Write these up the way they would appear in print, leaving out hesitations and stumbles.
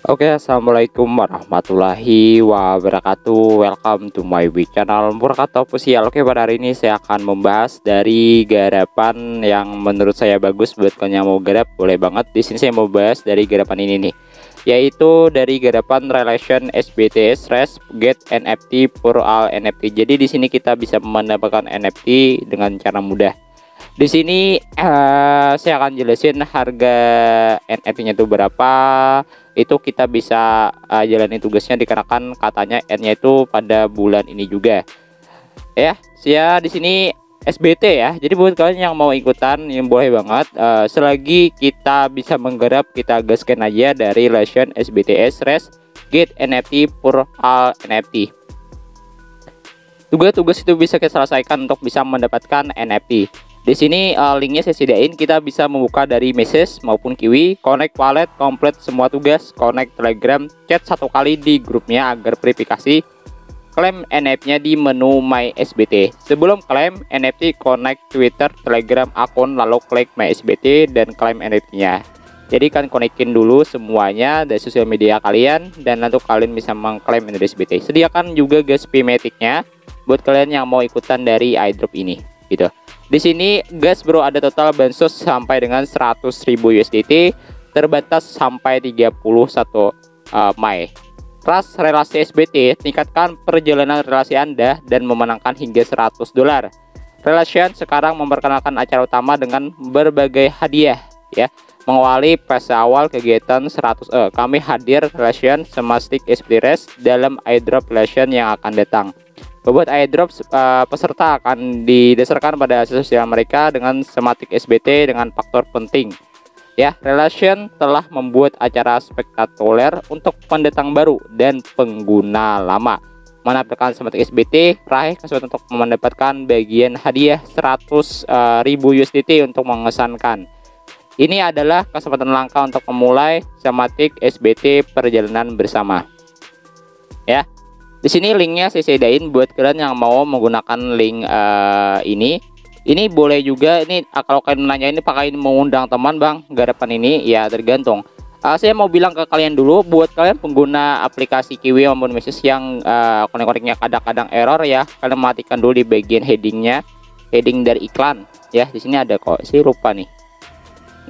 Oke, assalamualaikum warahmatullahi wabarakatuh. Welcome to my channel Murakato Official. Oke, pada hari ini saya akan membahas dari garapan yang menurut saya bagus buat kalian yang mau garap. Boleh banget. Di sini saya mau bahas dari garapan ini nih, yaitu dari garapan Relation SBTS Res Get NFT for All NFT. Jadi di sini kita bisa mendapatkan NFT dengan cara mudah. Di sini saya akan jelasin harga NFT-nya itu berapa. Itu kita bisa jalani tugasnya dikarenakan katanya N-nya itu pada bulan ini juga. Ya, saya di sini SBT ya. Jadi buat kalian yang mau ikutan, yang boleh banget. Selagi kita bisa menggarap, kita gaskan aja dari Relation SBTS Res Get NFT for All NFT. Tugas-tugas itu bisa kita selesaikan untuk bisa mendapatkan NFT. Di sini linknya saya sediain, kita bisa membuka dari message maupun Kiwi, connect wallet, komplit semua tugas, connect Telegram, chat satu kali di grupnya agar verifikasi, klaim NFT-nya di menu My SBT. Sebelum klaim NFT, connect Twitter, Telegram, akun, lalu klik My SBT dan klaim NFT-nya. Jadi kan konekin dulu semuanya dari sosial media kalian dan nanti kalian bisa mengklaim NFT SBT. Sediakan juga gas P-Matic-nya buat kalian yang mau ikutan dari airdrop ini gitu. Di sini gas bro, ada total bansos sampai dengan 100.000 USDT, terbatas sampai 31 Mei. Trust relasi SBT, tingkatkan perjalanan relasi Anda dan memenangkan hingga $100. Relation sekarang memperkenalkan acara utama dengan berbagai hadiah ya. Mengawali fase awal kegiatan 100 kami hadir Relation Semastic SBT Res dalam airdrop Relation yang akan datang. Bobot airdrop peserta akan didasarkan pada sosial mereka dengan Semastic SBT dengan faktor penting. Ya, Relation telah membuat acara spektakuler untuk pendatang baru dan pengguna lama. Menampilkan Semastic SBT, raih kesempatan untuk mendapatkan bagian hadiah 100.000 USDT untuk mengesankan. Ini adalah kesempatan langka untuk memulai Semastic SBT perjalanan bersama. Ya. Di sini linknya saya sediain buat kalian yang mau menggunakan link ini. Ini boleh juga, ini kalau kalian nanya ini pakai mengundang teman bang garapan ini, ya tergantung. Saya mau bilang ke kalian dulu, buat kalian pengguna aplikasi Kiwi maupun Message yang konek-koneknya kadang-kadang error ya, kalian matikan dulu di bagian headingnya, heading dari iklan ya. Di sini ada kok, saya lupa nih.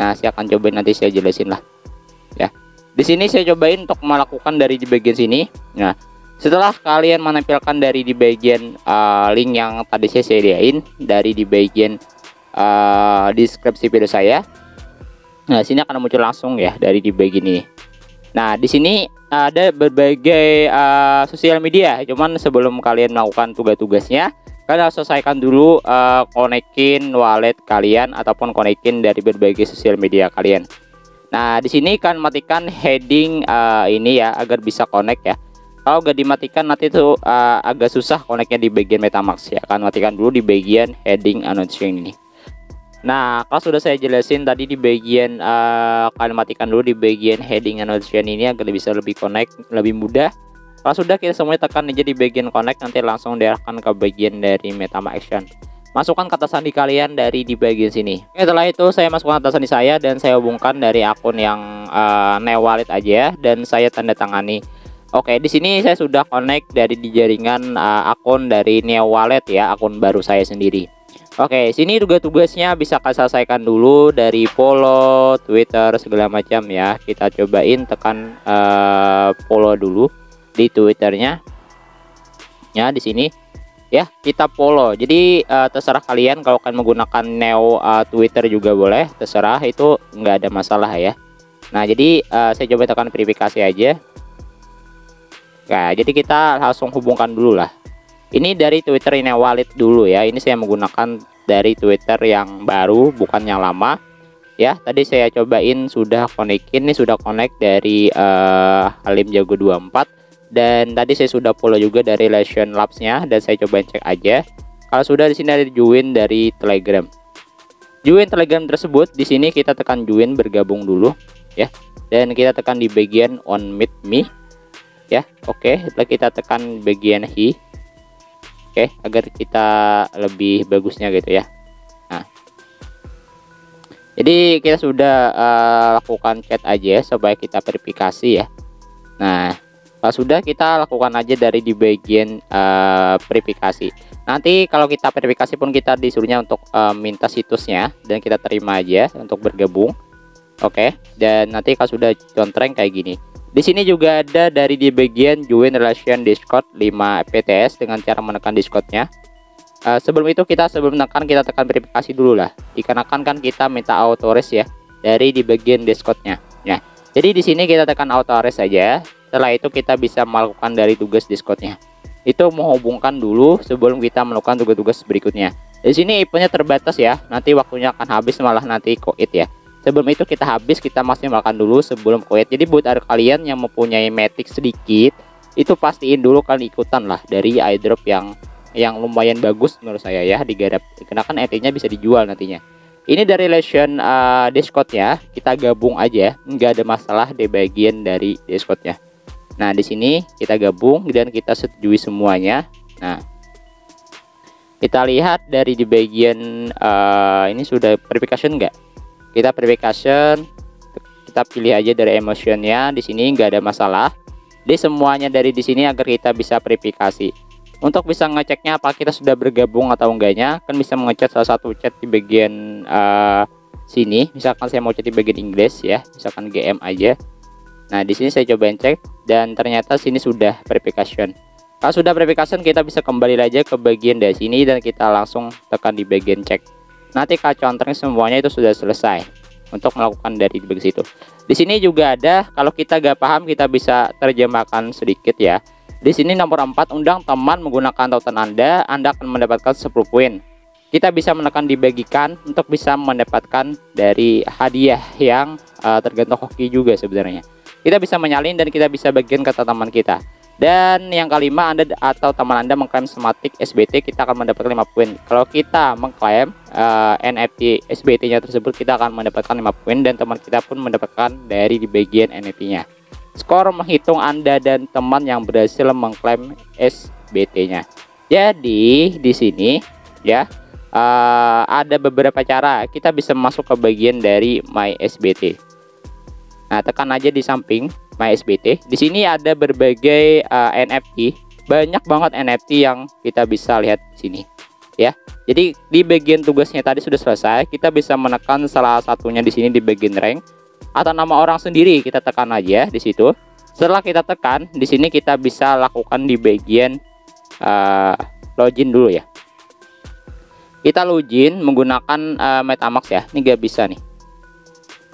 Nah, saya akan cobain, nanti saya jelasin lah ya. Di sini saya cobain untuk melakukan dari di bagian sini. Nah, setelah kalian menampilkan dari di bagian link yang tadi saya sediain, dari di bagian deskripsi video saya, nah sini akan muncul langsung ya dari di bagian ini. Nah, di sini ada berbagai sosial media. Cuman sebelum kalian melakukan tugas-tugasnya, kalian harus selesaikan dulu konekin wallet kalian ataupun konekin dari berbagai sosial media kalian. Nah, di sini kan matikan heading ini ya agar bisa connect ya. Kalau gak dimatikan nanti tuh agak susah koneknya di bagian MetaMask ya. Akan matikan dulu di bagian heading announcement ini. Nah, kalau sudah saya jelasin tadi di bagian kalian matikan dulu di bagian heading announcement ini agar bisa lebih connect, lebih mudah. Kalau sudah, kita semuanya tekan aja di bagian connect, nanti langsung diarahkan ke bagian dari MetaMask Action. Masukkan kata sandi kalian dari di bagian sini. Oke, setelah itu saya masukkan kata sandi saya dan saya hubungkan dari akun yang Neo Wallet aja dan saya tanda tangani. Oke, di sini saya sudah connect dari di jaringan akun dari Neo Wallet ya, akun baru saya sendiri. Oke, sini tugas-tugasnya bisa kalian selesaikan dulu dari follow, Twitter segala macam ya. Kita cobain tekan follow dulu di Twitternya. Ya, di sini ya kita follow. Jadi terserah kalian, kalau kalian menggunakan Neo Twitter juga boleh, terserah, itu nggak ada masalah ya. Nah, jadi saya coba tekan verifikasi aja. Nah, jadi kita langsung hubungkan dulu lah. Ini dari Twitter ini wallet dulu ya. Ini saya menggunakan dari Twitter yang baru, bukan yang lama. Ya, tadi saya cobain sudah konekin, ini sudah connect dari Halim Jago 24 dan tadi saya sudah follow juga dari Relation Labs-nya dan saya cobain cek aja. Kalau sudah, di sini ada join dari Telegram. Join Telegram tersebut, di sini kita tekan join bergabung dulu ya. Dan kita tekan di bagian on meet me. Ya, oke. Setelah kita tekan bagian he, oke, agar kita lebih bagusnya gitu ya. Nah, jadi kita sudah lakukan chat aja supaya kita verifikasi ya. Nah, kalau sudah, kita lakukan aja dari di bagian verifikasi. Nanti kalau kita verifikasi pun kita disuruhnya untuk minta situsnya, dan kita terima aja untuk bergabung. Oke, dan nanti kalau sudah contreng kayak gini. Di sini juga ada dari di bagian join relation Discord 5 PTS dengan cara menekan Discordnya. Sebelum itu sebelum menekan kita tekan verifikasi dulu lah. Dikarenakan kan kita minta auto arrest ya dari di bagian Discordnya. Nah, jadi di sini kita tekan auto arrest saja. Setelah itu kita bisa melakukan dari tugas Discordnya. Itu menghubungkan dulu sebelum kita melakukan tugas-tugas berikutnya. Di sini eventnya terbatas ya. Nanti waktunya akan habis malah nanti koit ya. Sebelum itu kita masih makan dulu sebelum koit. Jadi buat kalian yang mempunyai matic sedikit, itu pastiin dulu kalian ikutan lah dari airdrop yang lumayan bagus menurut saya ya, digarap. Karena kan NFT-nya bisa dijual nantinya. Ini dari relation Discord-nya, kita gabung aja, nggak ada masalah di bagian dari Discord-nya. Nah, di sini kita gabung dan kita setujui semuanya. Nah, kita lihat dari di bagian ini sudah verification nggak? Kita verification, kita pilih aja dari emotionnya. Di sini nggak ada masalah. Di semuanya dari di sini agar kita bisa verifikasi. Untuk bisa ngeceknya apa kita sudah bergabung atau enggaknya, kan bisa mengecek salah satu chat di bagian sini. Misalkan saya mau chat di bagian Inggris ya, misalkan GM aja. Nah, di sini saya coba cek dan ternyata sini sudah verification. Kalau sudah verification, kita bisa kembali aja ke bagian dari sini dan kita langsung tekan di bagian cek. Nanti counternya semuanya itu sudah selesai untuk melakukan dari bagian situ. Di sini juga ada, kalau kita gak paham kita bisa terjemahkan sedikit ya. Di sini nomor 4, undang teman menggunakan tautan Anda akan mendapatkan 10 poin. Kita bisa menekan dibagikan untuk bisa mendapatkan dari hadiah yang tergantung hoki juga sebenarnya. Kita bisa menyalin dan kita bisa bagian ke teman kita. Dan yang kelima, Anda atau teman Anda mengklaim Sematic SBT, kita akan mendapatkan 5 poin. Kalau kita mengklaim NFT SBT-nya tersebut, kita akan mendapatkan 5 poin dan teman kita pun mendapatkan dari di bagian NFT-nya. Skor menghitung Anda dan teman yang berhasil mengklaim SBT-nya. Jadi di sini ya ada beberapa cara kita bisa masuk ke bagian dari My SBT. Nah, tekan aja di samping My SBT. Di sini ada berbagai NFT, banyak banget NFT yang kita bisa lihat di sini. Ya, jadi di bagian tugasnya tadi sudah selesai. Kita bisa menekan salah satunya di sini di bagian rank atau nama orang sendiri. Kita tekan aja di situ. Setelah kita tekan di sini, kita bisa lakukan di bagian login dulu ya. Kita login menggunakan MetaMask ya. Ini gak bisa nih.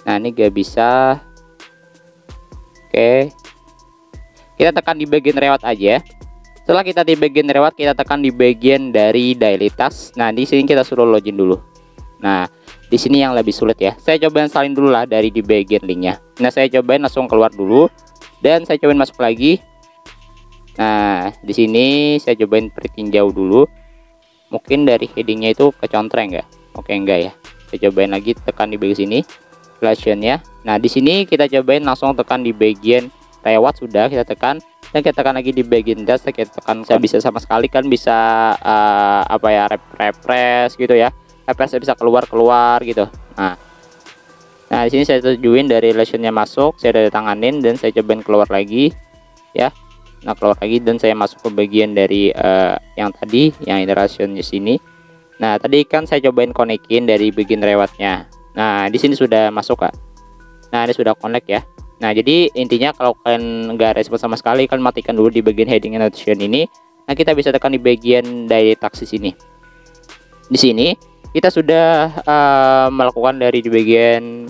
Nah, ini gak bisa. Oke, kita tekan di bagian reward aja. Setelah kita di bagian reward, kita tekan di bagian dari daily task. Nah, di sini kita suruh login dulu. Nah, di sini yang lebih sulit ya. Saya cobain salin dulu lah dari di bagian linknya. Nah, saya cobain langsung keluar dulu dan saya cobain masuk lagi. Nah, di sini saya cobain pertinjau dulu. Mungkin dari headingnya itu kecontreng nggak? Oke, enggak ya. Saya cobain lagi, tekan di bagian sini. Relationnya. Nah, di sini kita cobain langsung tekan di bagian reward, sudah kita tekan dan kita tekan lagi di bagian data, kita tekan. Saya bisa sama sekali kan bisa apa ya, refresh gitu ya. Refresh bisa keluar gitu. Nah, di sini saya tujuin dari relationnya masuk, saya udah tanganin dan saya cobain keluar lagi ya. Nah, keluar lagi dan saya masuk ke bagian dari yang tadi yang interaction di sini. Nah, tadi kan saya cobain konekin dari bagian rewardnya. Nah, di sini sudah masuk Kak. Nah, ini sudah connect ya. Nah, jadi intinya kalau kalian nggak respon sama sekali, kalian matikan dulu di bagian heading notification ini. Nah, kita bisa tekan di bagian daily task sini. Di sini kita sudah melakukan dari di bagian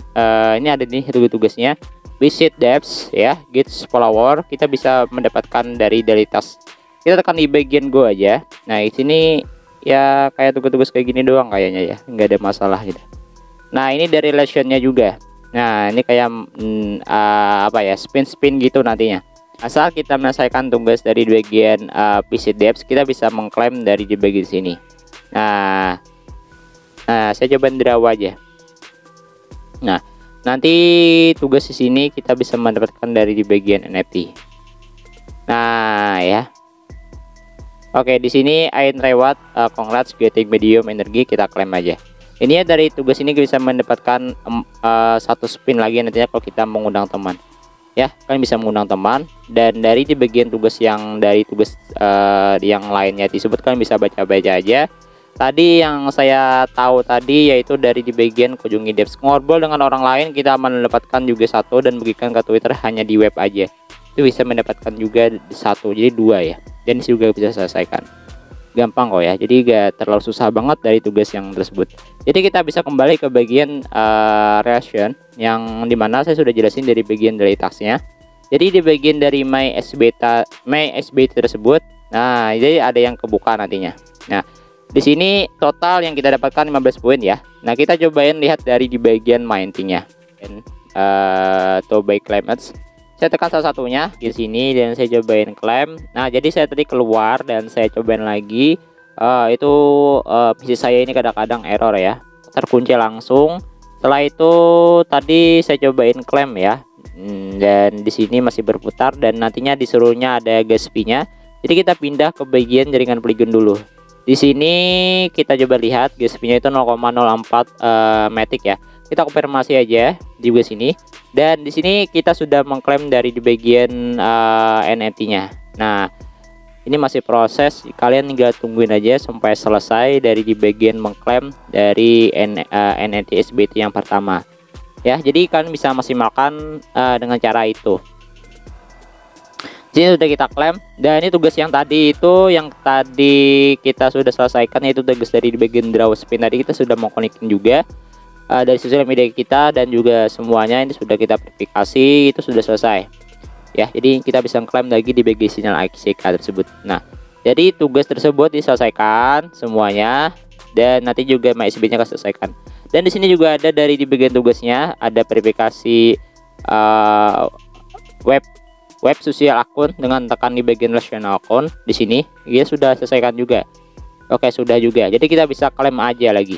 ini ada nih tugas-tugasnya. Visit depths ya, get follower. Kita bisa mendapatkan dari daily task. Kita tekan di bagian go aja. Nah, di sini ya kayak tugas-tugas kayak gini doang kayaknya ya, nggak ada masalah gitu. Nah, ini dari relationnya juga. Nah, ini kayak apa ya, spin gitu nantinya. Asal kita menyelesaikan tugas dari bagian visit depths, kita bisa mengklaim dari di bagian sini. Nah, saya coba draw aja. Nah, nanti tugas di sini kita bisa mendapatkan dari di bagian NFT. Nah, ya. Oke, di sini Ain reward congrats getting medium energi, kita klaim aja. Ini ya, dari tugas ini bisa mendapatkan satu spin lagi nantinya kalau kita mengundang teman. ya. Kalian bisa mengundang teman, dan dari di bagian tugas yang yang lainnya disebut, kalian bisa baca-baca aja. Tadi yang saya tahu tadi yaitu dari di bagian kunjungi devs, ngobrol dengan orang lain, kita mendapatkan juga satu, dan bagikan ke Twitter hanya di web aja, itu bisa mendapatkan juga satu, jadi dua ya. Dan juga bisa selesaikan, gampang kok ya, jadi gak terlalu susah banget dari tugas yang tersebut. Jadi kita bisa kembali ke bagian reaction, yang dimana saya sudah jelasin dari bagian dari tasknya. Jadi di bagian dari my SBT tersebut, nah jadi ada yang kebuka nantinya. Nah di sini total yang kita dapatkan 15 poin ya. Nah kita cobain lihat dari di bagian maintingnya, to by claim ads. Saya tekan salah satunya di sini dan saya cobain klaim. Nah jadi saya tadi keluar dan saya cobain lagi. Itu PC saya ini kadang-kadang error ya, terkunci langsung. Setelah itu tadi saya cobain klaim ya, dan di sini masih berputar, dan nantinya disuruhnya ada gas fee-nya. Jadi kita pindah ke bagian jaringan Polygon dulu. Di sini kita coba lihat gas fee-nya itu 0,04 matic ya. Kita konfirmasi aja di sini, dan di sini kita sudah mengklaim dari di bagian NFT-nya. Nah ini masih proses, kalian tinggal tungguin aja sampai selesai dari di bagian mengklaim dari NFT SBT yang pertama ya. Jadi kalian bisa maksimalkan dengan cara itu. Jadi sudah kita klaim, dan ini tugas yang tadi itu, yang tadi kita sudah selesaikan, yaitu tugas dari di bagian draw spin. Tadi kita sudah mau connecting juga dari sosial media kita, dan juga semuanya ini sudah kita verifikasi, itu sudah selesai ya. Jadi kita bisa klaim lagi di bagian sinyal ACK tersebut. Nah jadi tugas tersebut diselesaikan semuanya, dan nanti juga MySB nya akan selesaikan. Dan di sini juga ada dari di bagian tugasnya, ada verifikasi web sosial akun dengan tekan di bagian relational account. Di sini dia sudah selesaikan juga. Oke sudah juga, jadi kita bisa klaim aja lagi,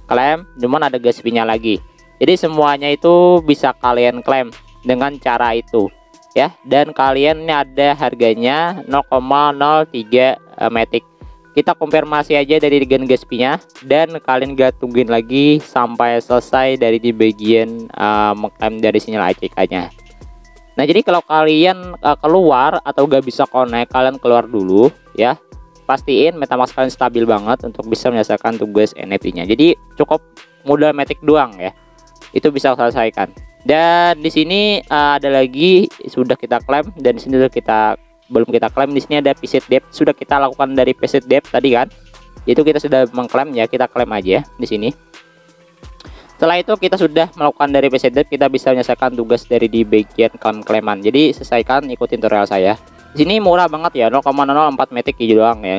klaim, cuman ada gas fee-nya lagi. Jadi semuanya itu bisa kalian klaim dengan cara itu ya. Dan kalian ini ada harganya 0,03 matic. Kita konfirmasi aja dari bagian gas fee-nya, dan kalian gak tungguin lagi sampai selesai dari di bagian mengklaim dari sinyal ACK-nya. Nah jadi kalau kalian keluar atau gak bisa connect, kalian keluar dulu ya. Pastiin MetaMask kalian stabil banget untuk bisa menyelesaikan tugas NFT-nya. Jadi cukup modal matic doang ya, itu bisa selesaikan. Dan di sini ada lagi sudah kita klaim, dan di sini belum kita klaim. Di sini ada visit depth, sudah kita lakukan dari visit depth tadi kan, itu kita sudah mengklaim ya, kita klaim aja di sini. Setelah itu kita sudah melakukan dari visit depth, kita bisa menyelesaikan tugas dari di bagian klaim-klaiman. Jadi selesaikan, ikutin tutorial saya. Di sini murah banget ya, 0,04 matic hijau doang ya,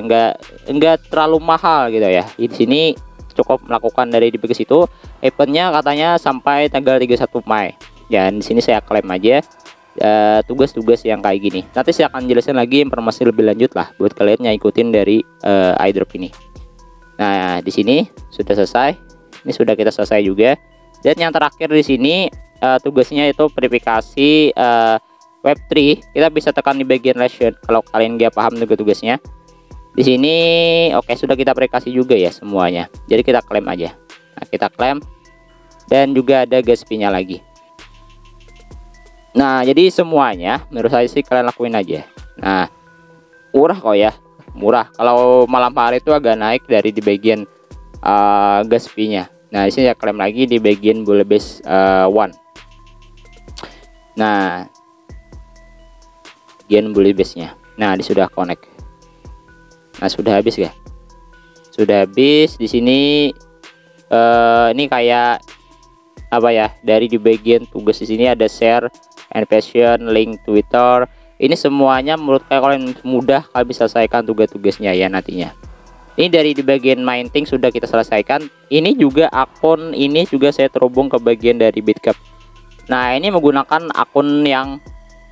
enggak terlalu mahal gitu ya. Di sini cukup melakukan dari di bagian situ. Eventnya katanya sampai tanggal 31 Mei. Dan di sini saya klaim aja tugas-tugas yang kayak gini. Nanti saya akan jelasin lagi informasi lebih lanjut lah buat kalian yang ikutin dari airdrop ini. Nah di sini sudah selesai. Ini sudah kita selesai juga. Dan yang terakhir di sini tugasnya itu verifikasi Web3. Kita bisa tekan di bagian relation kalau kalian nggak paham juga tugasnya. Di sini oke, sudah kita verifikasi juga ya semuanya. Jadi kita klaim aja. Nah kita klaim, dan juga ada gas fee-nya lagi. Nah jadi semuanya menurut saya sih kalian lakuin aja. Nah murah kok ya, murah. Kalau malam hari itu agak naik dari di bagian gas fee-nya. Nah di sini saya klaim lagi di bagian bullet base 1. Nah bagian bullet base-nya. Nah di sudah connect. Nah sudah habis ya. Sudah habis. Di sini ini kayak apa ya, dari di bagian tugas di sini ada share and passion, link Twitter. Ini semuanya menurut kalian mudah, kalian bisa selesaikan tugas-tugasnya ya nantinya. Ini dari di bagian minting sudah kita selesaikan. Ini juga akun ini juga saya terhubung ke bagian dari Bitcup. Nah ini menggunakan akun yang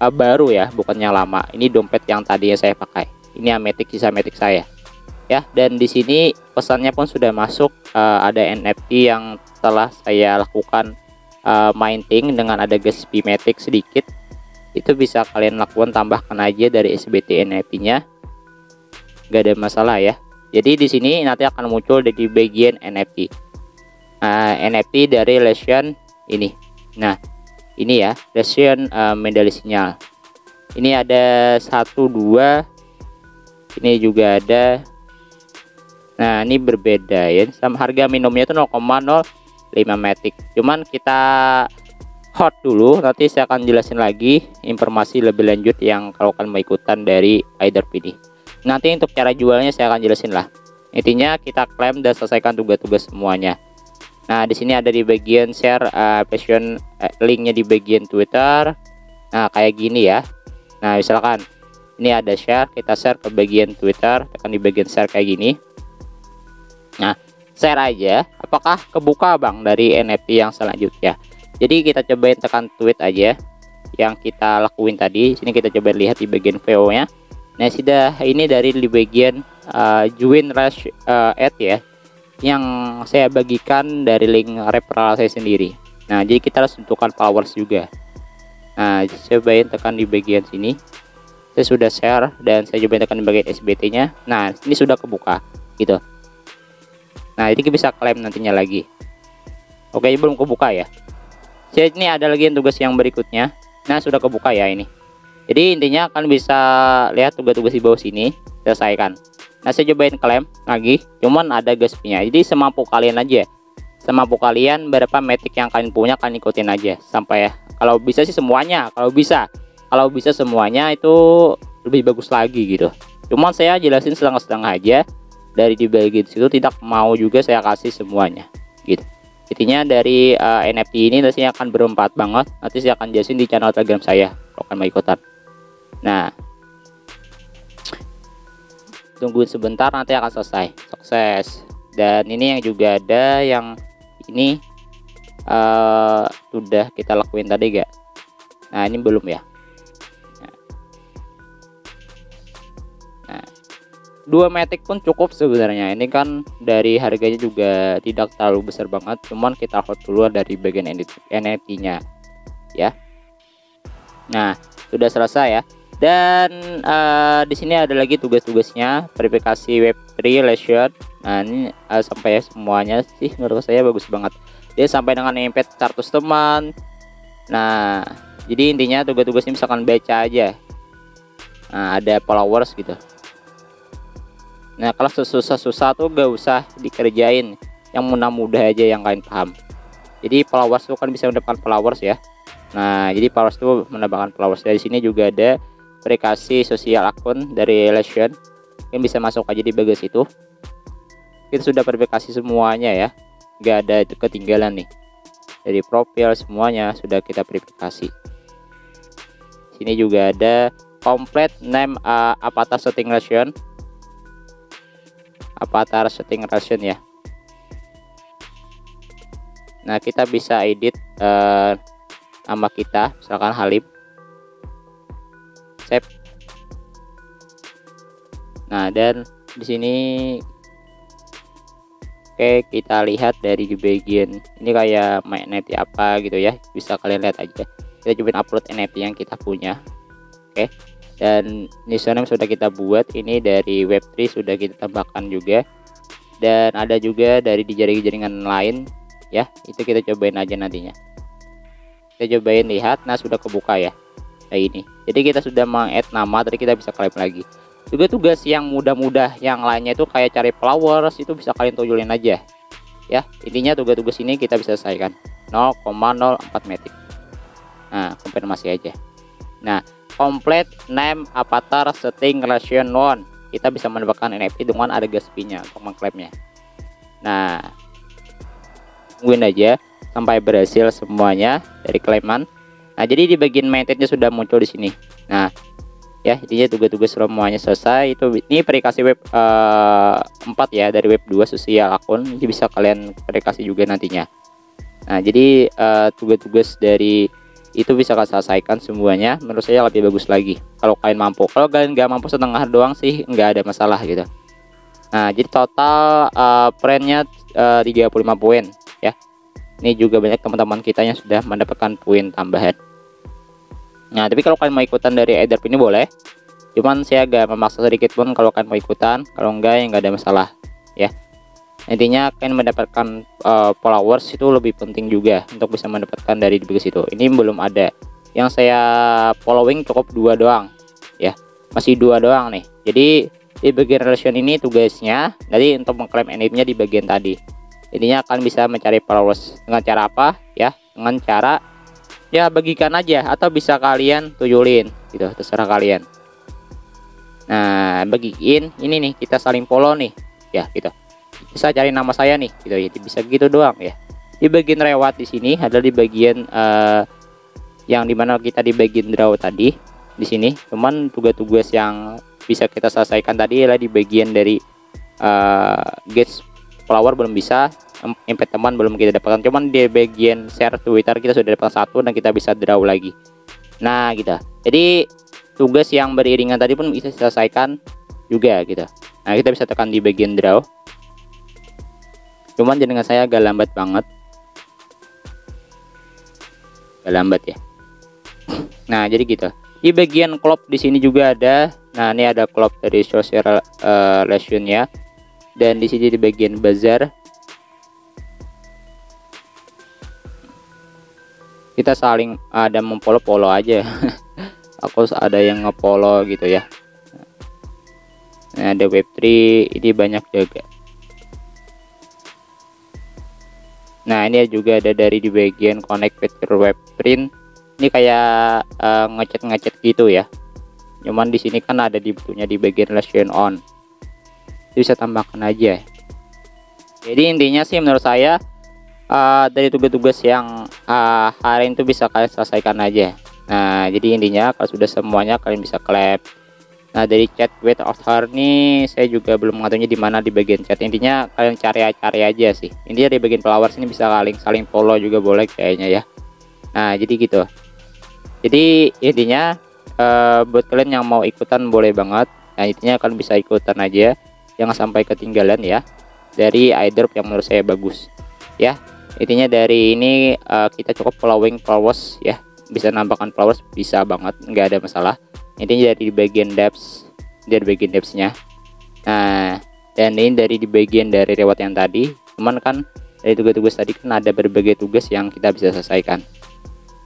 baru ya, bukannya lama. Ini dompet yang tadinya saya pakai. Ini Matic, sisa Matic saya ya. Dan di sini pesannya pun sudah masuk. Ada NFT yang telah saya lakukan minting dengan ada gas fee Matic sedikit. Itu bisa kalian lakukan, tambahkan aja dari SBT NFT-nya, gak ada masalah ya. Jadi di sini nanti akan muncul di bagian NFT. NFT dari relation ini. Nah ini ya, Lesion medali sinyal. Ini ada 1 2, ini juga ada. Nah, ini berbeda ya, sama harga minimumnya itu 0,05 matic. Cuman kita hot dulu, nanti saya akan jelasin lagi informasi lebih lanjut yang kalau kalian mau ikutan dari airdrop ini. Nanti untuk cara jualnya saya akan jelasin lah. Intinya kita klaim dan selesaikan tugas-tugas semuanya. Nah, di sini ada di bagian share passion, linknya di bagian Twitter. Nah, kayak gini ya. Nah, misalkan ini ada share, kita share ke bagian Twitter, tekan di bagian share kayak gini. Nah, share aja, apakah kebuka bang dari NFT yang selanjutnya? Jadi kita cobain tekan tweet aja yang kita lakuin tadi. Sini kita coba lihat di bagian VO nya. Nah, sudah ini dari di bagian join rush ad ya, yang saya bagikan dari link referral saya sendiri. Nah, jadi kita harus tentukan followers juga. Nah, cobain tekan di bagian sini. Saya sudah share dan saya coba tekan di bagian SBT nya. Nah, ini sudah kebuka gitu. Nah, ini bisa klaim nantinya lagi. Oke, belum kebuka ya. Jadi ini ada lagi tugas yang berikutnya. Nah, sudah kebuka ya ini. Jadi intinya kalian bisa lihat tugas-tugas di bawah sini, selesaikan. Nah, saya cobain klaim lagi, cuman ada gaspnya. Jadi semampu kalian aja. Semampu kalian berapa matic yang kalian punya, kalian ikutin aja sampai ya. Kalau bisa sih semuanya, kalau bisa semuanya itu lebih bagus lagi gitu. Cuman saya jelasin setengah-setengah aja. Dari di bagian situ tidak mau juga saya kasih semuanya gitu. Intinya dari NFT ini nanti akan berempat banget. Nanti saya akan jelasin di channel Telegram saya kalau kalian mau ikutan. Nah, tungguin sebentar, nanti akan selesai. Sukses. Dan ini yang juga ada yang ini sudah kita lakuin tadi gak? Nah, ini belum ya. Nah, 2 matic pun cukup sebenarnya. Ini kan dari harganya juga tidak terlalu besar banget, cuman kita hold dulu dari bagian NFT nya ya. Nah, sudah selesai ya. Dan di sini ada lagi tugas-tugasnya, verifikasi Web3 Lesion. Nah, ini sampai semuanya sih menurut saya bagus banget. Dia sampai dengan embed status teman. Nah, jadi intinya tugas-tugasnya misalkan baca aja. Nah, ada followers gitu. Nah, kalau susah-susah tuh gak usah dikerjain, yang mudah-mudah aja yang kalian paham. Jadi followers tuh kan bisa mendapatkan followers ya. Nah, jadi followers tuh mendapatkan followers. Dari sini juga ada verifikasi sosial akun dari Lesion. Kalian bisa masuk aja di bagian situ. Kita sudah verifikasi semuanya ya, nggak ada ketinggalan nih. Dari profil semuanya sudah kita verifikasi. Sini juga ada complete name avatar setting Lesion. Avatar setting Lesion ya. Nah, kita bisa edit nama kita, misalkan Halim. Save. Nah, dan di sini oke, kita lihat dari di bagian ini kayak NFT apa gitu ya, bisa kalian lihat aja. Kita coba upload NFT yang kita punya. Oke, dan username sudah kita buat, ini dari Web3 sudah kita tambahkan juga, dan ada juga dari di jaringan lain ya, itu kita cobain aja nantinya. Kita cobain lihat. Nah, sudah kebuka ya kayak ini. Jadi kita sudah meng-add nama, tadi kita bisa klaim lagi. Juga tugas yang mudah-mudah yang lainnya itu kayak cari followers, itu bisa kalian tunjulin aja ya. Intinya tugas-tugas ini kita bisa selesaikan 0,04 matic. Nah, konfirmasi aja. Nah, complete name avatar setting Lesion 1, kita bisa mendapatkan NFT dengan ada gas fee-nya untuk mengklaimnya. Nah, tungguin aja sampai berhasil semuanya dari klaiman. Nah, jadi di bagian maintain-nya sudah muncul di sini. Nah, ya, intinya tugas-tugas semuanya selesai. Itu ini verifikasi web 4 ya, dari web 2 sosial akun. Ini bisa kalian verifikasi juga nantinya. Nah, jadi tugas-tugas dari itu bisa kalian selesaikan semuanya. Menurut saya lebih bagus lagi kalau kalian mampu. Kalau kalian nggak mampu setengah doang sih nggak ada masalah gitu. Nah, jadi total poinnya 35 poin ya. Ini juga banyak teman-teman kita yang sudah mendapatkan poin tambahan. Nah, tapi kalau kalian mau ikutan dari airdrop ini boleh. Cuman saya agak memaksa sedikit pun kalau kalian mau ikutan. Kalau enggak ya nggak ada masalah ya. Intinya kalian mendapatkan followers itu lebih penting juga untuk bisa mendapatkan dari di bagian situ. Ini belum ada, yang saya following cukup 2 doang ya, masih 2 doang nih. Jadi di bagian relation ini tugasnya jadi untuk mengklaim NFT-nya di bagian tadi. Intinya kalian bisa mencari followers dengan cara apa ya, dengan cara ya bagikan aja, atau bisa kalian tuyulin gitu, terserah kalian. Nah, bagiin ini nih, kita saling follow nih ya gitu. Bisa cari nama saya nih gitu ya, bisa gitu doang ya. Di bagian reward di sini adalah di bagian yang dimana kita di bagian draw tadi di sini. Cuman tugas-tugas yang bisa kita selesaikan tadi adalah di bagian dari get follower belum bisa, invite teman belum kita dapatkan. Cuman di bagian share Twitter kita sudah dapat 1 dan kita bisa draw lagi. Nah gitu. Jadi tugas yang beriringan tadi pun bisa selesaikan juga gitu. Nah, kita bisa tekan di bagian draw. Cuman jaringan saya agak lambat banget, agak lambat ya. Nah, jadi gitu. Di bagian klub di sini juga ada. Nah, ini ada klub dari social relation ya. Dan di sini di bagian bazar kita saling ada memfollow aja. Aku ada yang ngefollow gitu ya. Nah, ada web3 ini banyak juga. Nah, ini juga ada dari di bagian connect with your web print. Ini kayak ngechat gitu ya. Cuman di sini kan ada di bentuknya di bagian relation on. Itu bisa tambahkan aja. Jadi intinya sih menurut saya dari tugas-tugas yang hari itu bisa kalian selesaikan aja. Nah, jadi intinya kalau sudah semuanya kalian bisa clap. Nah, dari chat with author nih saya juga belum mengetahui di mana di bagian chat. Intinya kalian cari aja sih. Intinya di bagian followers ini bisa saling follow juga boleh kayaknya ya. Nah, jadi gitu. Jadi intinya buat kalian yang mau ikutan boleh banget. Nah, intinya kalian bisa ikutan aja, jangan sampai ketinggalan ya dari airdrop yang menurut saya bagus ya. Intinya dari ini kita cukup following followers ya, bisa nambahkan followers bisa banget, nggak ada masalah. Intinya dari bagian depths, dari bagian depthsnya. Nah, dan ini dari di bagian dari reward yang tadi. Cuman kan dari tugas-tugas tadi kan ada berbagai tugas yang kita bisa selesaikan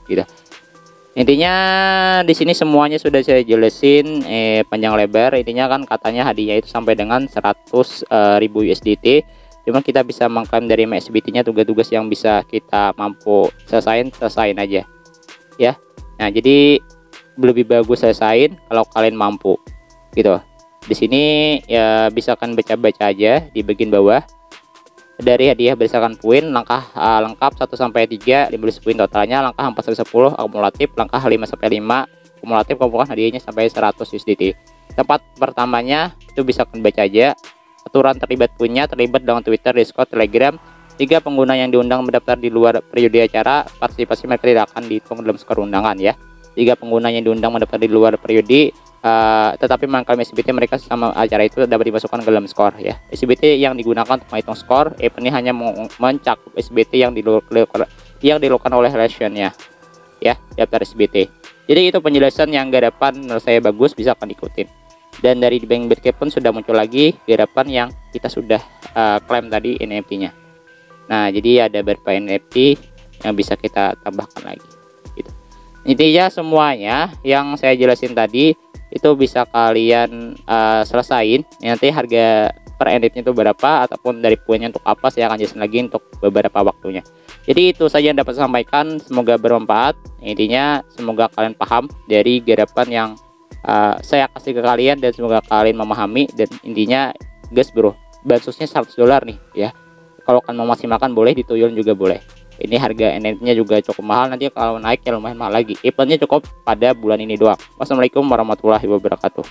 gitu. Intinya di sini semuanya sudah saya jelasin panjang lebar. Intinya kan katanya hadiahnya itu sampai dengan 100.000 USDT. Cuma kita bisa mengklaim dari MaxBT nya tugas-tugas yang bisa kita mampu selesain aja ya. Nah, jadi lebih bagus selesain kalau kalian mampu gitu. Di sini ya bisa kan baca-baca aja di bagian bawah. Dari hadiah berdasarkan poin, langkah lengkap 1 sampai 3 15 poin totalnya, langkah 4 sampai 10 akumulatif, langkah 5 sampai 5 akumulatif, kumpulkan hadiahnya sampai 100 USDT. Tempat pertamanya itu bisa kan baca aja. Aturan terlibat punya, terlibat dengan Twitter, Discord, Telegram. 3 pengguna yang diundang mendaftar di luar periode acara, partisipasi mereka tidak akan dihitung dalam skor undangan ya. 3 pengguna yang diundang mendaftar di luar periode tetapi mengklaim SBT mereka sama acara itu dapat dimasukkan ke dalam skor ya. SBT yang digunakan untuk menghitung skor, event ini hanya mencakup SBT yang dilakukan oleh relationnya ya, daftar SBT. Jadi itu penjelasan yang garapan menurut saya bagus, bisa akan ikutin. Dan dari di Bank Bitcoin pun sudah muncul lagi garapan yang kita sudah klaim tadi NFT-nya. Nah, jadi ada beberapa NFT yang bisa kita tambahkan lagi gitu. Intinya semuanya yang saya jelasin tadi itu bisa kalian selesain. Nanti harga per NFT itu berapa ataupun dari poinnya untuk apa saya akan jelasin lagi untuk beberapa waktunya. Jadi itu saja yang dapat saya sampaikan, semoga bermanfaat. Intinya semoga kalian paham dari garapan yang saya kasih ke kalian dan semoga kalian memahami. Dan intinya guys bro, bansosnya $100 nih ya. Kalau kalian mau maksimalkan boleh, dituyulin juga boleh. Ini harga NFT-nya juga cukup mahal, nanti kalau naik ya lumayan mahal lagi. Eventnya cukup pada bulan ini doang. Wassalamualaikum warahmatullahi wabarakatuh.